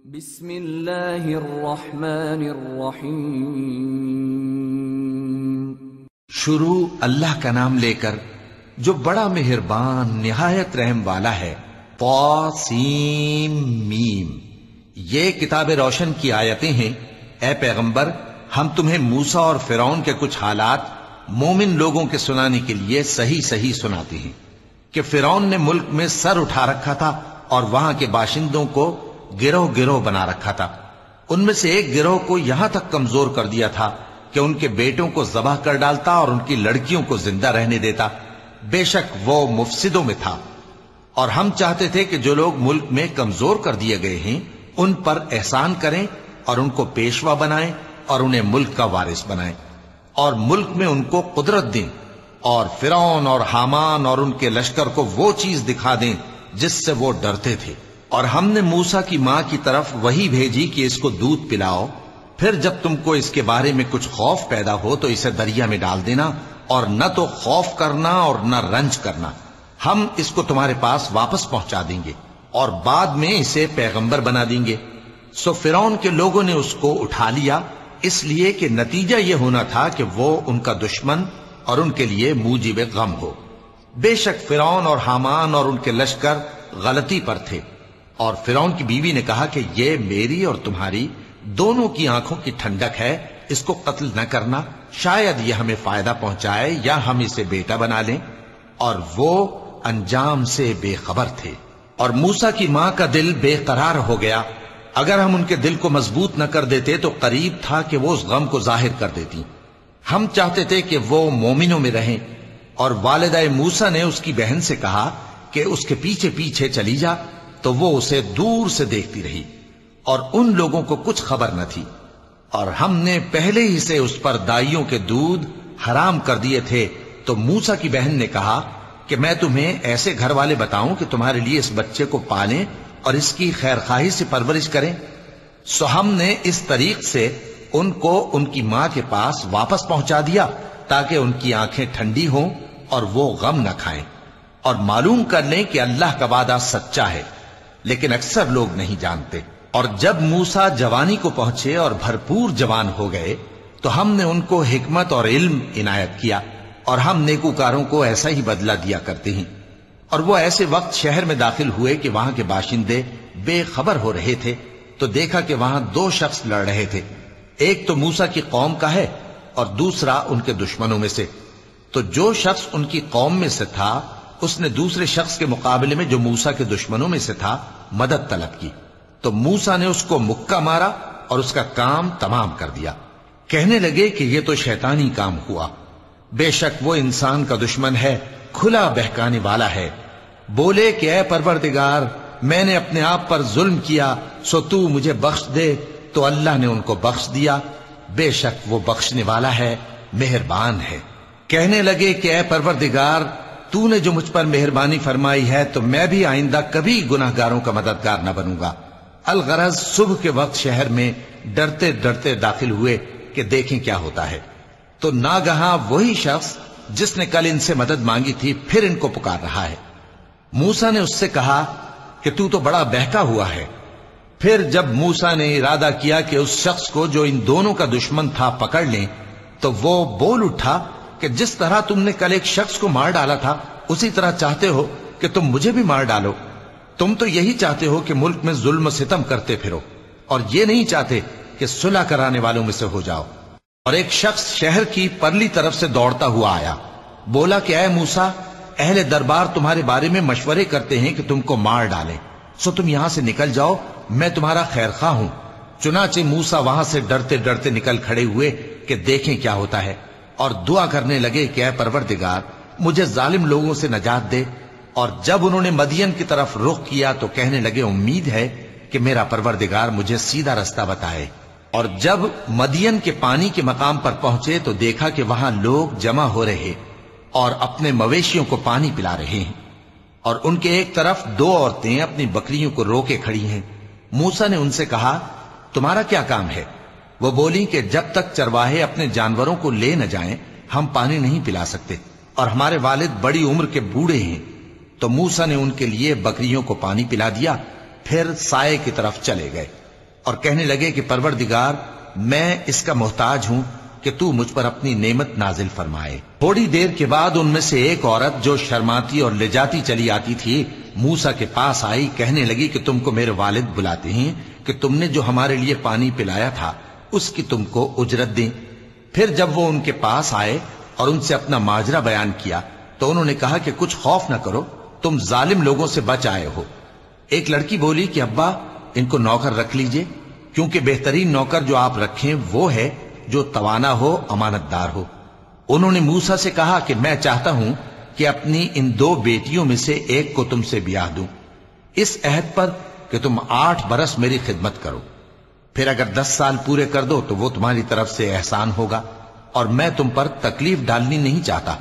بسم اللہ الرحمن الرحیم۔ شروع اللہ کا نام لے کر جو بڑا مہربان نہایت رحم والا ہے۔ طاسیم میم، یہ کتاب روشن کی آیتیں ہیں۔ اے پیغمبر، ہم تمہیں موسیٰ اور فرعون کے کچھ حالات مومن لوگوں کے سنانے کے لیے صحیح صحیح سناتے ہیں کہ فرعون نے ملک میں سر اٹھا رکھا تھا اور وہاں کے باشندوں کو گروہ گروہ بنا رکھا تھا۔ ان میں سے ایک گروہ کو یہاں تک کمزور کر دیا تھا کہ ان کے بیٹوں کو ذبح کر ڈالتا اور ان کی لڑکیوں کو زندہ رہنے دیتا۔ بے شک وہ مفسدوں میں تھا، اور ہم چاہتے تھے کہ جو لوگ ملک میں کمزور کر دیے گئے ہیں ان پر احسان کریں اور ان کو پیشوا بنائیں اور انہیں ملک کا وارث بنائیں، اور ملک میں ان کو قدرت دیں، اور فرعون اور حامان اور ان کے لشکر کو وہ چیز دکھا دیں جس سے وہ ڈرتے تھے۔ اور ہم نے موسیٰ کی ماں کی طرف وحی بھیجی کہ اس کو دودھ پلاؤ، پھر جب تم کو اس کے بارے میں کچھ خوف پیدا ہو تو اسے دریا میں ڈال دینا، اور نہ تو خوف کرنا اور نہ رنج کرنا، ہم اس کو تمہارے پاس واپس پہنچا دیں گے اور بعد میں اسے پیغمبر بنا دیں گے۔ سو فرعون کے لوگوں نے اس کو اٹھا لیا، اس لیے کہ نتیجہ یہ ہونا تھا کہ وہ ان کا دشمن اور ان کے لیے موجب غم ہو۔ بے شک فرعون اور حامان اور ان کے لشکر غلطی پر تھے، اور فرعون کی بیوی نے کہا کہ یہ میری اور تمہاری دونوں کی آنکھوں کی ٹھنڈک ہے، اس کو قتل نہ کرنا، شاید یہ ہمیں فائدہ پہنچائے یا ہم اسے بیٹا بنا لیں۔ اور وہ انجام سے بے خبر تھے۔ اور موسیٰ کی ماں کا دل بے قرار ہو گیا، اگر ہم ان کے دل کو مضبوط نہ کر دیتے تو قریب تھا کہ وہ اس غم کو ظاہر کر دیتی۔ ہم چاہتے تھے کہ وہ مومنوں میں رہیں، اور والدہ موسیٰ نے اس کی بہن سے کہا کہ اس کے پیچھے پیچھے چلی جا، تو وہ اسے دور سے دیکھتی رہی، اور ان لوگوں کو کچھ خبر نہ تھی۔ اور ہم نے پہلے ہی سے اس پر دائیوں کے دودھ حرام کر دیے تھے۔ تو موسیٰ کی بہن نے کہا کہ میں تمہیں ایسے گھر والے بتاؤں کہ تمہارے لیے اس بچے کو پالیں اور اس کی خیر خواہی سے پرورش کریں۔ سو ہم نے اس طریق سے ان کو ان کی ماں کے پاس واپس پہنچا دیا تاکہ ان کی آنکھیں ٹھنڈی ہوں اور وہ غم نہ کھائیں، اور معلوم کر لیں کہ اللہ کا وعدہ سچا ہے، لیکن اکثر لوگ نہیں جانتے۔ اور جب موسیٰ جوانی کو پہنچے اور بھرپور جوان ہو گئے تو ہم نے ان کو حکمت اور علم عنایت کیا، اور ہم نیکوکاروں کو ایسا ہی بدلہ دیا کرتے ہیں۔ اور وہ ایسے وقت شہر میں داخل ہوئے کہ وہاں کے باشندے بے خبر ہو رہے تھے، تو دیکھا کہ وہاں دو شخص لڑ رہے تھے، ایک تو موسیٰ کی قوم کا ہے اور دوسرا ان کے دشمنوں میں سے۔ تو جو شخص ان کی قوم میں سے تھا اس نے دوسرے شخص کے مقابلے میں جو موسیٰ کے دشمنوں میں سے تھا مدد طلب کی، تو موسیٰ نے اس کو مکہ مارا اور اس کا کام تمام کر دیا۔ کہنے لگے کہ یہ تو شیطانی کام ہوا، بے شک وہ انسان کا دشمن ہے، کھلا بہکانے والا ہے۔ بولے کہ اے پروردگار، میں نے اپنے آپ پر ظلم کیا، سو تو مجھے بخش دے، تو اللہ نے ان کو بخش دیا، بے شک وہ بخشنے والا ہے، مہربان ہے۔ کہنے لگے کہ اے پروردگار، تو نے جو مجھ پر مہربانی فرمائی ہے تو میں بھی آئندہ کبھی گناہ گاروں کا مددگار نہ بنوں گا۔ الغرض صبح کے وقت شہر میں ڈرتے ڈرتے داخل ہوئے کہ دیکھیں کیا ہوتا ہے، تو ناگہاں وہی شخص جس نے کل ان سے مدد مانگی تھی پھر ان کو پکار رہا ہے۔ موسیٰ نے اس سے کہا کہ تو بڑا بہکا ہوا ہے۔ پھر جب موسیٰ نے ارادہ کیا کہ اس شخص کو جو ان دونوں کا دشمن تھا پکڑ لیں، تو وہ بول اٹھا کہ جس طرح تم نے کل ایک شخص کو مار ڈالا تھا اسی طرح چاہتے ہو کہ تم مجھے بھی مار ڈالو۔ تم تو یہی چاہتے ہو کہ ملک میں ظلم و ستم کرتے پھرو، اور یہ نہیں چاہتے کہ صلح کرانے والوں میں سے ہو جاؤ۔ اور ایک شخص شہر کی پرلی طرف سے دوڑتا ہوا آیا، بولا کہ اے موسیٰ، اہل دربار تمہارے بارے میں مشورے کرتے ہیں کہ تم کو مار ڈالیں، سو تم یہاں سے نکل جاؤ، میں تمہارا خیر خواہ ہوں۔ چنانچہ موسیٰ وہاں سے ڈرتے ڈرتے نکل کھڑے ہوئے کہ دیکھیں کیا ہوتا ہے، اور دعا کرنے لگے کہ اے پروردگار، مجھے ظالم لوگوں سے نجات دے۔ اور جب انہوں نے مدین کی طرف رخ کیا تو کہنے لگے امید ہے کہ میرا پروردگار مجھے سیدھا رستہ بتائے۔ اور جب مدین کے پانی کے مقام پر پہنچے تو دیکھا کہ وہاں لوگ جمع ہو رہے اور اپنے مویشیوں کو پانی پلا رہے ہیں، اور ان کے ایک طرف دو عورتیں اپنی بکریوں کو روکے کھڑی ہیں۔ موسیٰ نے ان سے کہا تمہارا کیا کام ہے؟ وہ بولی کہ جب تک چرواہے اپنے جانوروں کو لے نہ جائیں ہم پانی نہیں پلا سکتے، اور ہمارے والد بڑی عمر کے بوڑھے ہیں۔ تو موسیٰ نے ان کے لیے بکریوں کو پانی پلا دیا، پھر سائے کی طرف چلے گئے۔ اور کہنے لگے کہ پروردگار میں اس کا محتاج ہوں کہ تو مجھ پر اپنی نعمت نازل فرمائے۔ تھوڑی دیر کے بعد ان میں سے ایک عورت جو شرماتی اور لجاتی چلی آتی تھی موسیٰ کے پاس آئی، کہنے لگی کہ تم کو میرے والد بلاتے ہیں کہ تم نے جو ہمارے لیے پانی پلایا تھا اس کی تم کو اجرت دیں۔ پھر جب وہ ان کے پاس آئے اور ان سے اپنا ماجرا بیان کیا تو انہوں نے کہا کہ کچھ خوف نہ کرو، تم ظالم لوگوں سے بچ آئے ہو۔ ایک لڑکی بولی کہ ابا ان کو نوکر رکھ لیجئے، کیونکہ بہترین نوکر جو آپ رکھیں وہ ہے جو توانا ہو، امانت دار ہو۔ انہوں نے موسیٰ سے کہا کہ میں چاہتا ہوں کہ اپنی ان 2 بیٹیوں میں سے ایک کو تم سے بیاہ دوں، اس عہد پر کہ تم 8 برس میری خدمت کرو، پھر اگر 10 سال پورے کر دو تو وہ تمہاری طرف سے احسان ہوگا، اور میں تم پر تکلیف ڈالنی نہیں چاہتا،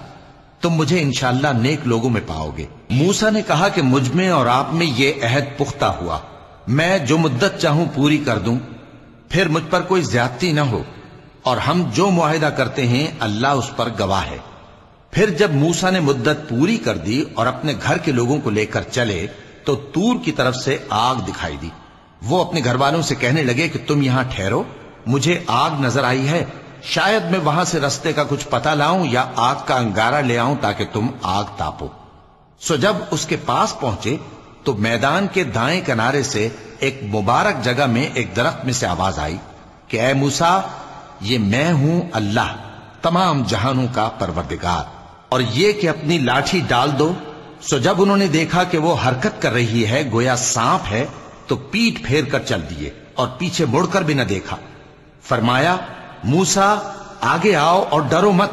تم مجھے انشاءاللہ نیک لوگوں میں پاؤ گے۔ موسیٰ نے کہا کہ مجھ میں اور آپ میں یہ عہد پختہ ہوا، میں جو مدت چاہوں پوری کر دوں، پھر مجھ پر کوئی زیادتی نہ ہو، اور ہم جو معاہدہ کرتے ہیں اللہ اس پر گواہ ہے۔ پھر جب موسیٰ نے مدت پوری کر دی اور اپنے گھر کے لوگوں کو لے کر چلے تو طور کی طرف سے آگ دکھائی دی۔ وہ اپنے گھر والوں سے کہنے لگے کہ تم یہاں ٹھہرو، مجھے آگ نظر آئی ہے، شاید میں وہاں سے رستے کا کچھ پتہ لاؤں یا آگ کا انگارہ لے آؤں تاکہ تم آگ تاپو۔ سو جب اس کے پاس پہنچے تو میدان کے دائیں کنارے سے ایک مبارک جگہ میں ایک درخت میں سے آواز آئی کہ اے موسیٰ، یہ میں ہوں اللہ، تمام جہانوں کا پروردگار، اور یہ کہ اپنی لاٹھی ڈال دو۔ سو جب انہوں نے دیکھا کہ وہ حرکت کر رہی ہے گویا سانپ ہے تو پیٹ پھیر کر چل دیے اور پیچھے مڑ کر بھی نہ دیکھا۔ فرمایا موسیٰ آگے آؤ اور ڈرو مت،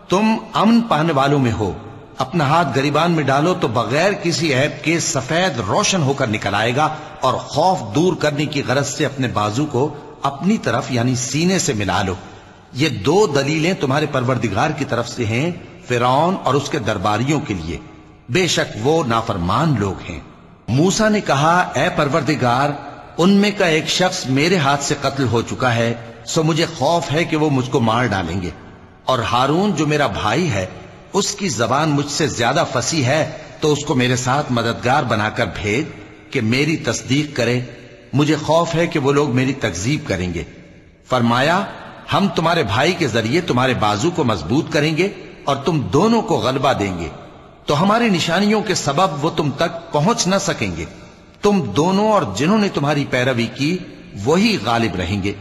تم امن پانے والوں میں ہو، اپنا ہاتھ گریبان میں ڈالو تو بغیر کسی عیب کے سفید روشن ہو کر نکل آئے گا، اور خوف دور کرنے کی غرض سے اپنے بازو کو اپنی طرف یعنی سینے سے ملا لو۔ یہ 2 دلیلیں تمہارے پروردگار کی طرف سے ہیں فرعون اور اس کے درباریوں کے لیے، بے شک وہ نافرمان لوگ ہیں۔ موسیٰ نے کہا اے پروردگار، ان میں کا ایک شخص میرے ہاتھ سے قتل ہو چکا ہے، سو مجھے خوف ہے کہ وہ مجھ کو مار ڈالیں گے، اور ہارون جو میرا بھائی ہے اس کی زبان مجھ سے زیادہ فصیح ہے، تو اس کو میرے ساتھ مددگار بنا کر بھیج کہ میری تصدیق کرے، مجھے خوف ہے کہ وہ لوگ میری تکذیب کریں گے۔ فرمایا ہم تمہارے بھائی کے ذریعے تمہارے بازو کو مضبوط کریں گے اور تم دونوں کو غلبہ دیں گے، تو ہماری نشانیوں کے سبب وہ تم تک پہنچ نہ سکیں گے، تم دونوں اور جنہوں نے تمہاری پیروی کی وہی غالب رہیں گے۔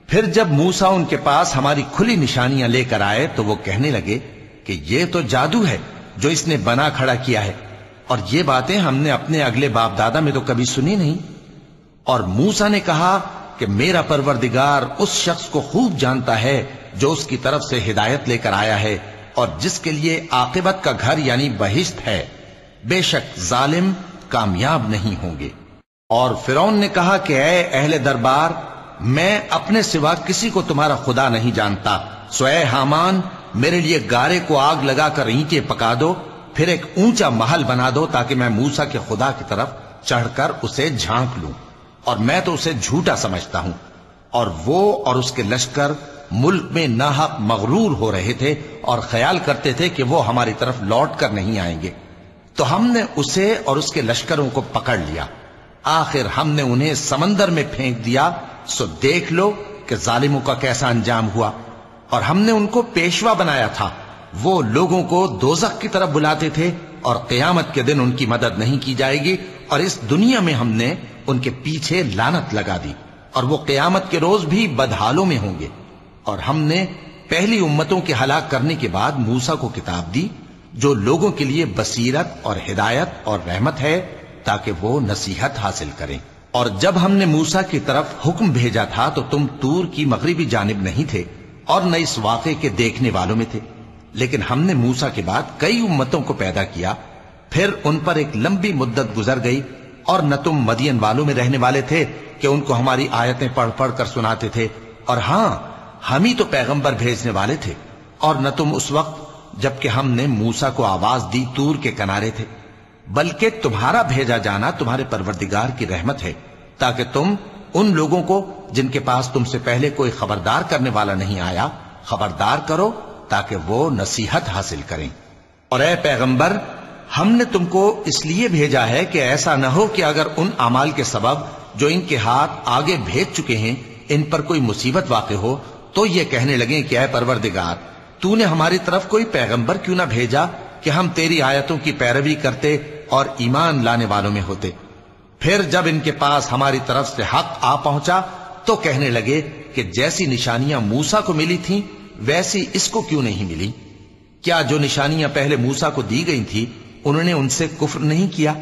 پھر جب موسیٰ ان کے پاس ہماری کھلی نشانیاں لے کر آئے تو وہ کہنے لگے کہ یہ تو جادو ہے جو اس نے بنا کھڑا کیا ہے، اور یہ باتیں ہم نے اپنے اگلے باپ دادا میں تو کبھی سنی نہیں۔ اور موسیٰ نے کہا کہ میرا پروردگار اس شخص کو خوب جانتا ہے جو اس کی طرف سے ہدایت لے کر آیا ہے اور جس کے لیے عاقبت کا گھر یعنی بہشت ہے، بے شک ظالم کامیاب نہیں ہوں گے۔ اور فرعون نے کہا کہ اے اہل دربار، میں اپنے سوا کسی کو تمہارا خدا نہیں جانتا، سو اے حامان میرے لیے گارے کو آگ لگا کر اینٹیں پکا دو، پھر ایک اونچا محل بنا دو تاکہ میں موسیٰ کے خدا کی طرف چڑھ کر اسے جھانک لوں، اور میں تو اسے جھوٹا سمجھتا ہوں۔ اور وہ اور اس کے لشکر ملک میں ناحق مغرور ہو رہے تھے اور خیال کرتے تھے کہ وہ ہماری طرف لوٹ کر نہیں آئیں گے، تو ہم نے اسے اور اس کے لشکروں کو پکڑ لیا، آخر ہم نے انہیں سمندر میں پھینک دیا، سو دیکھ لو کہ ظالموں کا کیسا انجام ہوا۔ اور ہم نے ان کو پیشوا بنایا تھا، وہ لوگوں کو دوزخ کی طرف بلاتے تھے، اور قیامت کے دن ان کی مدد نہیں کی جائے گی، اور اس دنیا میں ہم نے ان کے پیچھے لعنت لگا دی، اور وہ قیامت کے روز بھی بدحالوں میں ہوں گے۔ اور ہم نے پہلی امتوں کے ہلاک کرنے کے بعد موسیٰ کو کتاب دی جو لوگوں کے لیے بصیرت اور ہدایت اور رحمت ہے تاکہ وہ نصیحت حاصل کریں۔ اور جب ہم نے موسیٰ کی طرف حکم بھیجا تھا تو تم طور کی مغربی جانب نہیں تھے اور نہ اس واقعے کے دیکھنے والوں میں تھے، لیکن ہم نے موسیٰ کے بعد کئی امتوں کو پیدا کیا، پھر ان پر ایک لمبی مدت گزر گئی، اور نہ تم مدین والوں میں رہنے والے تھے کہ ان کو ہماری آیتیں پڑھ پڑھ کر سناتے تھے، اور ہاں ہم ہی تو پیغمبر بھیجنے والے تھے، اور نہ تم اس وقت جبکہ ہم نے موسیٰ کو آواز دی طور کے کنارے تھے، بلکہ تمہارا بھیجا جانا تمہارے پروردگار کی رحمت ہے تاکہ تم ان لوگوں کو جن کے پاس تم سے پہلے کوئی خبردار کرنے والا نہیں آیا خبردار کرو تاکہ وہ نصیحت حاصل کریں۔ اور اے پیغمبر، ہم نے تم کو اس لیے بھیجا ہے کہ ایسا نہ ہو کہ اگر ان اعمال کے سبب جو ان کے ہاتھ آگے بھیج چکے ہیں ان پر کوئی مصیبت واقع ہو تو یہ کہنے لگیں کہ اے پروردگار تو نے ہماری طرف کوئی پیغمبر کیوں نہ بھیجا کہ ہم تیری آیتوں کی پیروی کرتے اور ایمان لانے والوں میں ہوتے۔ پھر جب ان کے پاس ہماری طرف سے حق آ پہنچا تو کہنے لگے کہ جیسی نشانیاں موسیٰ کو ملی تھیں ویسی اس کو کیوں نہیں ملی؟ کیا جو نشانیاں پہلے موسیٰ کو دی گئی تھی انہوں نے ان سے کفر نہیں کیا؟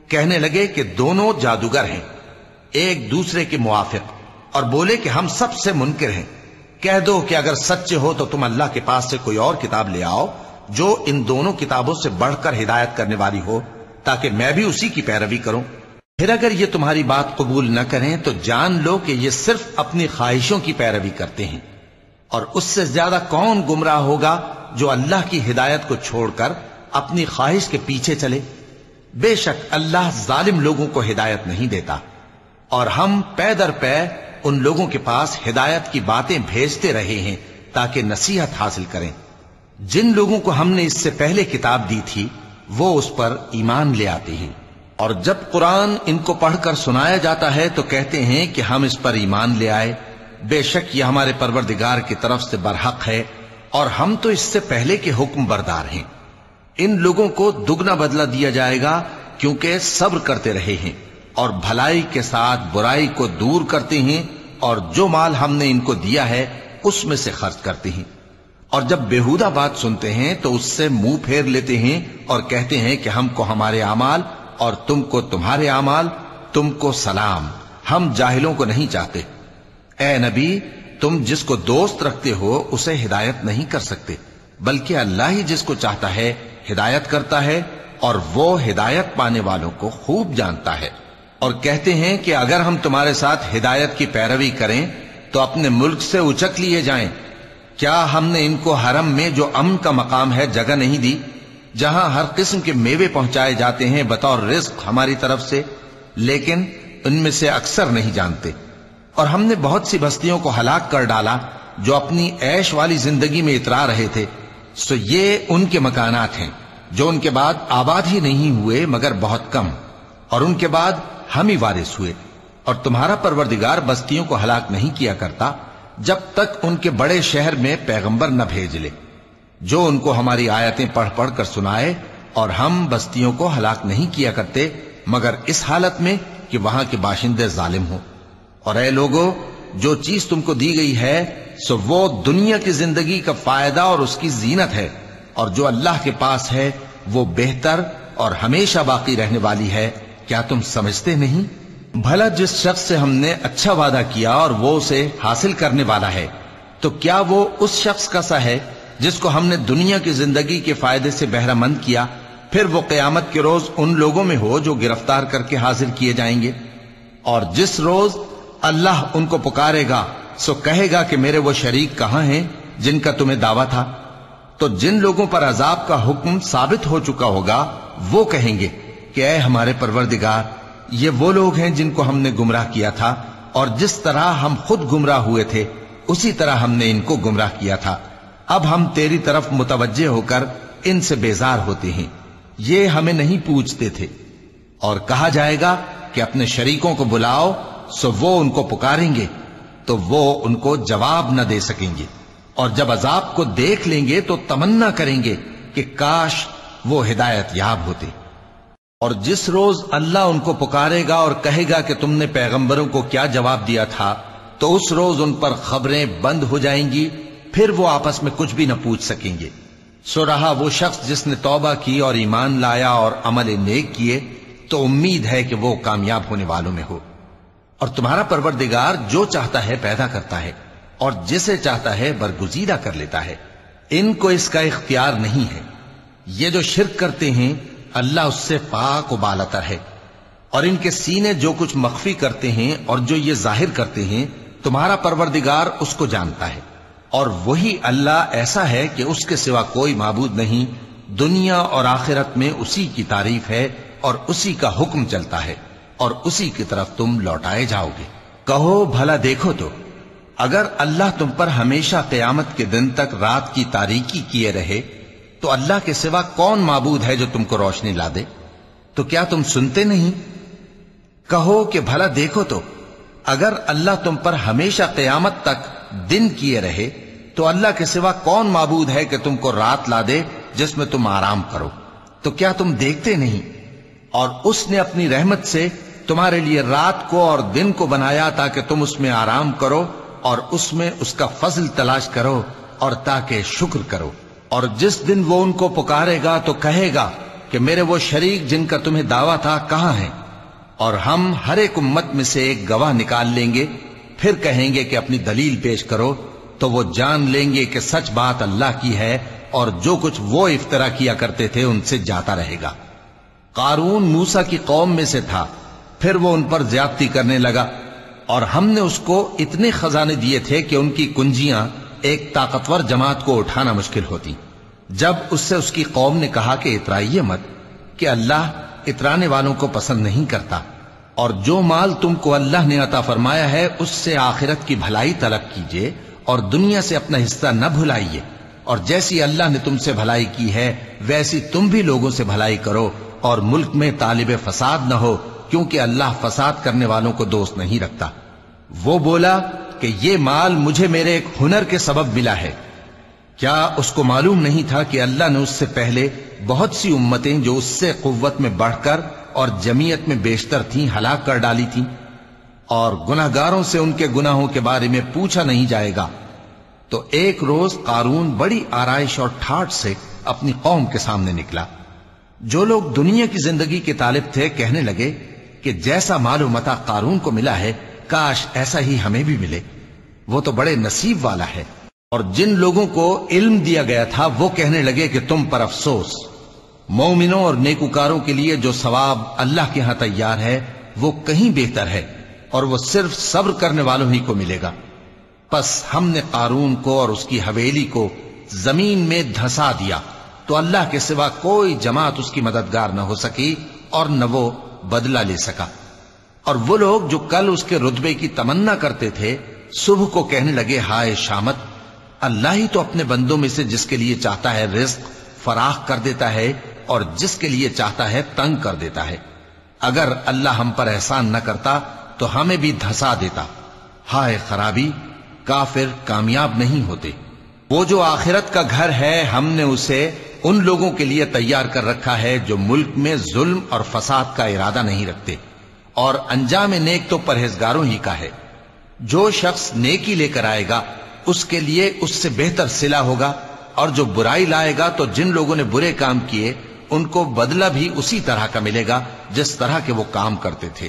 کہنے لگے کہ دونوں جادوگر ہیں ایک دوسرے کے موافق، اور بولے کہ ہم سب سے منکر ہیں۔ کہہ دو کہ اگر سچے ہو تو تم اللہ کے پاس سے کوئی اور کتاب لے آؤ جو ان دونوں کتابوں سے بڑھ کر ہدایت کرنے والی ہو تاکہ میں بھی اسی کی پیروی کروں۔ پھر اگر یہ تمہاری بات قبول نہ کریں تو جان لو کہ یہ صرف اپنی خواہشوں کی پیروی کرتے ہیں، اور اس سے زیادہ کون گمراہ ہوگا جو اللہ کی ہدایت کو چھوڑ کر اپنی خواہش کے پیچھے چلے۔ بے شک اللہ ظالم لوگوں کو ہدایت نہیں دیتا، اور ہم پے در پے ان لوگوں کے پاس ہدایت کی باتیں بھیجتے رہے ہیں تاکہ نصیحت حاصل کریں۔ جن لوگوں کو ہم نے اس سے پہلے کتاب دی تھی وہ اس پر ایمان لے آتے ہیں، اور جب قرآن ان کو پڑھ کر سنایا جاتا ہے تو کہتے ہیں کہ ہم اس پر ایمان لے آئے، بے شک یہ ہمارے پروردگار کی طرف سے برحق ہے اور ہم تو اس سے پہلے کے حکم بردار ہیں۔ ان لوگوں کو دگنا بدلہ دیا جائے گا کیونکہ صبر کرتے رہے ہیں اور بھلائی کے ساتھ برائی کو دور کرتے ہیں، اور جو مال ہم نے ان کو دیا ہے اس میں سے خرچ کرتے ہیں، اور جب بےہودہ بات سنتے ہیں تو اس سے منہ پھیر لیتے ہیں اور کہتے ہیں کہ ہم کو ہمارے اعمال اور تم کو تمہارے اعمال، تم کو سلام، ہم جاہلوں کو نہیں چاہتے۔ اے نبی تم جس کو دوست رکھتے ہو اسے ہدایت نہیں کر سکتے، بلکہ اللہ ہی جس کو چاہتا ہے ہدایت کرتا ہے، اور وہ ہدایت پانے والوں کو خوب جانتا ہے۔ اور کہتے ہیں کہ اگر ہم تمہارے ساتھ ہدایت کی پیروی کریں تو اپنے ملک سے اچک لیے جائیں۔ کیا ہم نے ان کو حرم میں جو امن کا مقام ہے جگہ نہیں دی، جہاں ہر قسم کے میوے پہنچائے جاتے ہیں بطور رزق ہماری طرف سے؟ لیکن ان میں سے اکثر نہیں جانتے۔ اور ہم نے بہت سی بستیوں کو ہلاک کر ڈالا جو اپنی عیش والی زندگی میں اترا رہے تھے، سو یہ ان کے مکانات ہیں جو ان کے بعد آباد ہی نہیں ہوئے مگر بہت کم، اور ان کے بعد ہم ہی وارث ہوئے۔ اور تمہارا پروردگار بستیوں کو ہلاک نہیں کیا کرتا جب تک ان کے بڑے شہر میں پیغمبر نہ بھیج لے جو ان کو ہماری آیتیں پڑھ پڑھ کر سنائے، اور ہم بستیوں کو ہلاک نہیں کیا کرتے مگر اس حالت میں کہ وہاں کے باشندے ظالم ہوں۔ اور اے لوگو، جو چیز تم کو دی گئی ہے سو وہ دنیا کی زندگی کا فائدہ اور اس کی زینت ہے، اور جو اللہ کے پاس ہے وہ بہتر اور ہمیشہ باقی رہنے والی ہے۔ کیا تم سمجھتے نہیں؟ بھلا جس شخص سے ہم نے اچھا وعدہ کیا اور وہ اسے حاصل کرنے والا ہے، تو کیا وہ اس شخص کا سا ہے جس کو ہم نے دنیا کی زندگی کے فائدے سے بہرہ مند کیا، پھر وہ قیامت کے روز ان لوگوں میں ہو جو گرفتار کر کے حاضر کیے جائیں گے؟ اور جس روز اللہ ان کو پکارے گا سو کہے گا کہ میرے وہ شریک کہاں ہیں جن کا تمہیں دعویٰ تھا؟ تو جن لوگوں پر عذاب کا حکم ثابت ہو چکا ہوگا وہ کہیں گے کہ اے ہمارے پروردگار، یہ وہ لوگ ہیں جن کو ہم نے گمراہ کیا تھا، اور جس طرح ہم خود گمراہ ہوئے تھے اسی طرح ہم نے ان کو گمراہ کیا تھا۔ اب ہم تیری طرف متوجہ ہو کر ان سے بیزار ہوتے ہیں، یہ ہمیں نہیں پوچھتے تھے۔ اور کہا جائے گا کہ اپنے شریکوں کو بلاؤ، سو وہ ان کو پکاریں گے تو وہ ان کو جواب نہ دے سکیں گے، اور جب عذاب کو دیکھ لیں گے تو تمنا کریں گے کہ کاش وہ ہدایت یاب ہوتے۔ اور جس روز اللہ ان کو پکارے گا اور کہے گا کہ تم نے پیغمبروں کو کیا جواب دیا تھا، تو اس روز ان پر خبریں بند ہو جائیں گی، پھر وہ آپس میں کچھ بھی نہ پوچھ سکیں گے۔ سو رہا وہ شخص جس نے توبہ کی اور ایمان لایا اور عمل نیک کیے تو امید ہے کہ وہ کامیاب ہونے والوں میں ہو۔ اور تمہارا پروردگار جو چاہتا ہے پیدا کرتا ہے اور جسے چاہتا ہے برگزیدہ کر لیتا ہے، ان کو اس کا اختیار نہیں ہے۔ یہ جو شرک کرتے ہیں اللہ اس سے پاک و بالاتر ہے، اور ان کے سینے جو کچھ مخفی کرتے ہیں اور جو یہ ظاہر کرتے ہیں تمہارا پروردگار اس کو جانتا ہے۔ اور وہی اللہ ایسا ہے کہ اس کے سوا کوئی معبود نہیں، دنیا اور آخرت میں اسی کی تعریف ہے اور اسی کا حکم چلتا ہے، اور اسی کی طرف تم لوٹائے جاؤ گے۔ کہو بھلا دیکھو تو، اگر اللہ تم پر ہمیشہ قیامت کے دن تک رات کی تاریکی کیے رہے تو اللہ کے سوا کون معبود ہے جو تم کو روشنی لا دے؟ تو کیا تم سنتے نہیں؟ کہو کہ بھلا دیکھو تو اگر اللہ تم پر ہمیشہ قیامت تک دن کیے رہے تو اللہ کے سوا کون معبود ہے کہ تم کو رات لا دے جس میں تم آرام کرو؟ تو کیا تم دیکھتے نہیں؟ اور اس نے اپنی رحمت سے تمہارے لیے رات کو اور دن کو بنایا تاکہ تم اس میں آرام کرو اور اس میں اس کا فضل تلاش کرو اور تاکہ شکر کرو۔ اور جس دن وہ ان کو پکارے گا تو کہے گا کہ میرے وہ شریک جن کا تمہیں دعویٰ تھا کہاں ہیں؟ اور ہم ہر ایک امت میں سے ایک گواہ نکال لیں گے، پھر کہیں گے کہ اپنی دلیل پیش کرو، تو وہ جان لیں گے کہ سچ بات اللہ کی ہے اور جو کچھ وہ افترا کیا کرتے تھے ان سے جاتا رہے گا۔ قارون موسیٰ کی قوم میں سے تھا، پھر وہ ان پر زیادتی کرنے لگا، اور ہم نے اس کو اتنے خزانے دیے تھے کہ ان کی کنجیاں ایک طاقتور جماعت کو اٹھانا مشکل ہوتی۔ جب اس سے اس کی قوم نے کہا کہ اترائیے مت، کہ اللہ اترانے والوں کو پسند نہیں کرتا، اور جو مال تم کو اللہ نے عطا فرمایا ہے اس سے آخرت کی بھلائی طلب کیجیے اور دنیا سے اپنا حصہ نہ بھلائیے، اور جیسی اللہ نے تم سے بھلائی کی ہے ویسی تم بھی لوگوں سے بھلائی کرو، اور ملک میں طالب فساد نہ ہو، کیونکہ اللہ فساد کرنے والوں کو دوست نہیں رکھتا۔ وہ بولا کہ یہ مال مجھے میرے ایک ہنر کے سبب ملا ہے۔ کیا اس کو معلوم نہیں تھا کہ اللہ نے اس سے پہلے بہت سی امتیں جو اس سے قوت میں بڑھ کر اور جمعیت میں بیشتر تھیں ہلاک کر ڈالی تھیں، اور گناہگاروں سے ان کے گناہوں کے بارے میں پوچھا نہیں جائے گا؟ تو ایک روز قارون بڑی آرائش اور ٹھاٹھ سے اپنی قوم کے سامنے نکلا۔ جو لوگ دنیا کی زندگی کے طالب تھے کہنے لگے کہ جیسا مال و متاع قارون کو ملا ہے کاش ایسا ہی ہمیں بھی ملے، وہ تو بڑے نصیب والا ہے۔ اور جن لوگوں کو علم دیا گیا تھا وہ کہنے لگے کہ تم پر افسوس، مومنوں اور نیکوکاروں کے لیے جو ثواب اللہ کے ہاں تیار ہے وہ کہیں بہتر ہے، اور وہ صرف صبر کرنے والوں ہی کو ملے گا۔ پس ہم نے قارون کو اور اس کی حویلی کو زمین میں دھسا دیا، تو اللہ کے سوا کوئی جماعت اس کی مددگار نہ ہو سکی اور نہ وہ بدلہ لے سکا۔ اور وہ لوگ جو کل اس کے رتبے کی تمنا کرتے تھے صبح کو کہنے لگے ہائے شامت، اللہ ہی تو اپنے بندوں میں سے جس کے لیے چاہتا ہے رزق فراخ کر دیتا ہے اور جس کے لیے چاہتا ہے تنگ کر دیتا ہے۔ اگر اللہ ہم پر احسان نہ کرتا تو ہمیں بھی دھسا دیتا۔ ہائے خرابی، کافر کامیاب نہیں ہوتے۔ وہ جو آخرت کا گھر ہے ہم نے اسے ان لوگوں کے لیے تیار کر رکھا ہے جو ملک میں ظلم اور فساد کا ارادہ نہیں رکھتے، اور انجام نیک تو پرہیزگاروں ہی کا ہے۔ جو شخص نیکی لے کر آئے گا اس کے لیے اس سے بہتر صلہ ہوگا، اور جو برائی لائے گا تو جن لوگوں نے برے کام کیے ان کو بدلہ بھی اسی طرح کا ملے گا جس طرح کے وہ کام کرتے تھے۔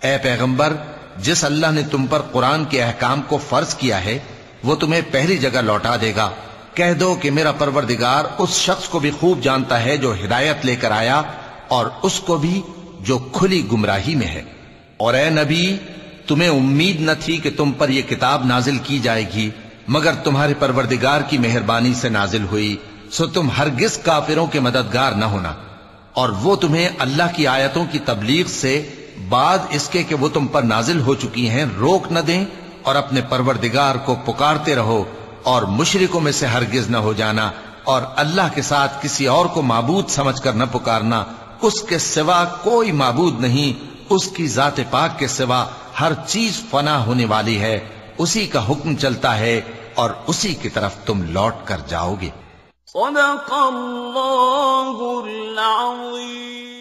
اے پیغمبر، جس اللہ نے تم پر قرآن کے احکام کو فرض کیا ہے وہ تمہیں پہلی جگہ لوٹا دے گا۔ کہہ دو کہ میرا پروردگار اس شخص کو بھی خوب جانتا ہے جو ہدایت لے کر آیا اور اس کو بھی جو کھلی گمراہی میں ہے۔ اور اے نبی، تمہیں امید نہ تھی کہ تم پر یہ کتاب نازل کی جائے گی مگر تمہارے پروردگار کی مہربانی سے نازل ہوئی، سو تم ہرگز کافروں کے مددگار نہ ہونا، اور وہ تمہیں اللہ کی آیتوں کی تبلیغ سے بعد اس کے کہ وہ تم پر نازل ہو چکی ہیں روک نہ دیں، اور اپنے پروردگار کو پکارتے رہو اور مشرکوں میں سے ہرگز نہ ہو جانا، اور اللہ کے ساتھ کسی اور کو معبود سمجھ کر نہ پکارنا۔ اس کے سوا کوئی معبود نہیں، اس کی ذات پاک کے سوا ہر چیز فنا ہونے والی ہے، اسی کا حکم چلتا ہے اور اسی کی طرف تم لوٹ کر جاؤ گے۔ صدق اللہ العظیم۔